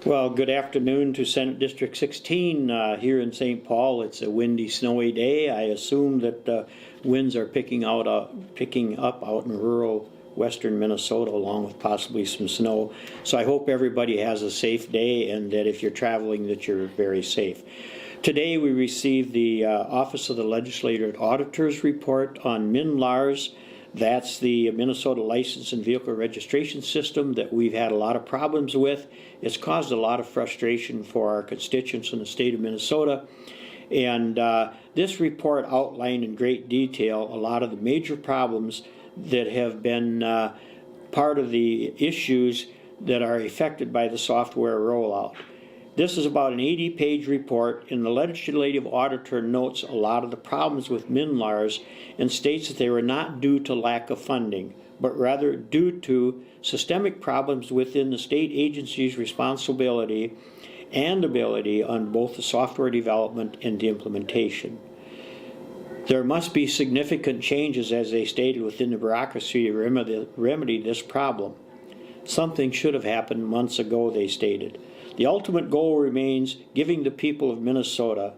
Well, good afternoon to Senate District 16 here in St. Paul. It's a windy, snowy day. I assume that winds are picking up out in rural western Minnesota, along with possibly some snow. So I hope everybody has a safe day, and that if you're traveling, that you're very safe. Today we received the Office of the Legislative Auditor's report on MNLARS. That's the Minnesota License and Vehicle Registration System that we've had a lot of problems with. It's caused a lot of frustration for our constituents in the state of Minnesota. And this report outlined in great detail a lot of the major problems that have been part of the issues that are affected by the software rollout. This is about an 80-page report, and the legislative auditor notes a lot of the problems with MNLARS and states that they were not due to lack of funding, but rather due to systemic problems within the state agency's responsibility and ability on both the software development and the implementation. There must be significant changes, as they stated, within the bureaucracy to remedy this problem. Something should have happened months ago, they stated. The ultimate goal remains giving the people of Minnesota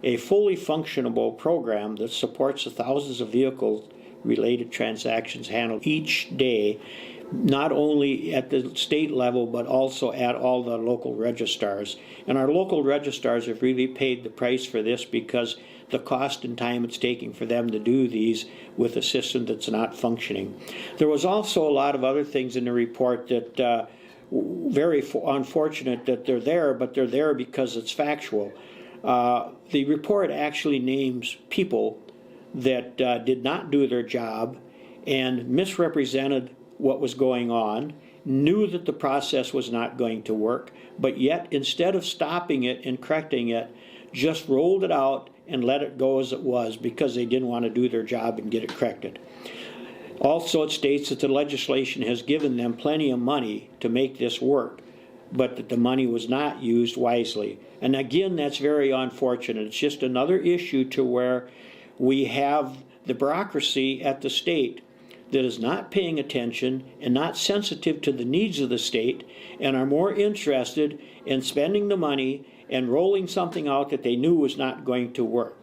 a fully functionable program that supports the thousands of vehicle-related transactions handled each day, not only at the state level, but also at all the local registrars. And our local registrars have really paid the price for this, because the cost and time it's taking for them to do these with a system that's not functioning. There was also a lot of other things in the report that very unfortunate that they're there, but they're there because it's factual. The report actually names people that did not do their job and misrepresented what was going on, knew that the process was not going to work, but yet instead of stopping it and correcting it, just rolled it out and let it go as it was, because they didn't want to do their job and get it corrected. Also, it states that the legislation has given them plenty of money to make this work, but that the money was not used wisely. And again, that's very unfortunate. It's just another issue to where we have the bureaucracy at the state that is not paying attention and not sensitive to the needs of the state, and are more interested in spending the money and rolling something out that they knew was not going to work.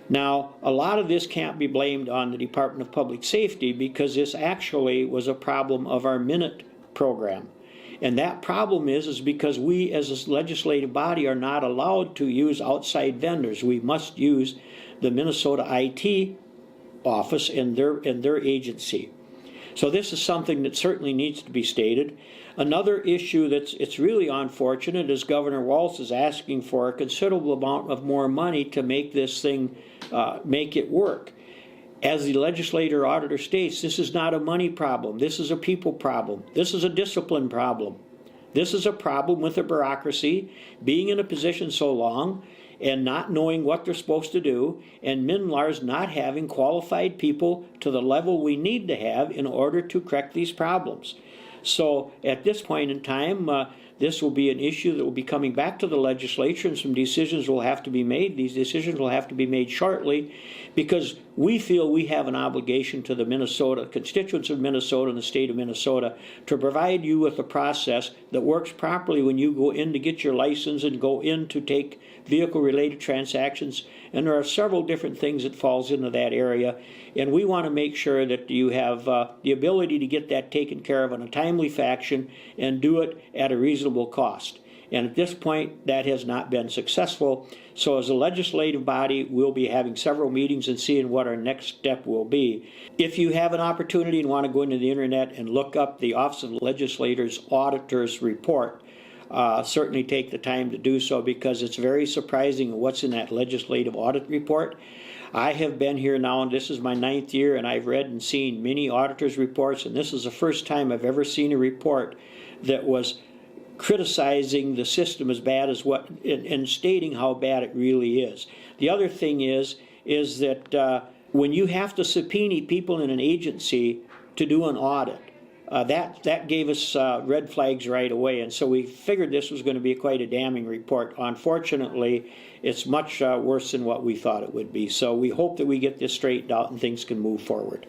Now, a lot of this can't be blamed on the Department of Public Safety, because this actually was a problem of our Minute program. And that problem is because we as a legislative body are not allowed to use outside vendors. We must use the Minnesota IT office and their agency. So this is something that certainly needs to be stated. Another issue it's really unfortunate is Governor Walz is asking for a considerable amount of more money to make this thing, make it work. As the legislator auditor states, this is not a money problem. This is a people problem. This is a discipline problem. This is a problem with the bureaucracy being in a position so long and not knowing what they're supposed to do, and MNLARS not having qualified people to the level we need to have in order to correct these problems. So at this point in time, this will be an issue that will be coming back to the legislature, and some decisions will have to be made. These decisions will have to be made shortly, because we feel we have an obligation to the Minnesota constituents of Minnesota and the state of Minnesota to provide you with a process that works properly when you go in to get your license and go in to take vehicle-related transactions. And there are several different things that falls into that area, and we want to make sure that you have the ability to get that taken care of in a timely fashion and do it at a reasonable cost. And at this point, that has not been successful. So as a legislative body, we'll be having several meetings and seeing what our next step will be. If you have an opportunity and want to go into the internet and look up the Office of the Legislator's Auditor's report, certainly take the time to do so, because it's very surprising what's in that legislative audit report. I have been here now, and this is my 9th year, and I've read and seen many auditors' reports, and this is the first time I've ever seen a report that was criticizing the system as bad as what, and stating how bad it really is. The other thing is that when you have to subpoena people in an agency to do an audit, that gave us red flags right away, and so we figured this was going to be quite a damning report. Unfortunately, it's much worse than what we thought it would be. So we hope that we get this straightened out and things can move forward.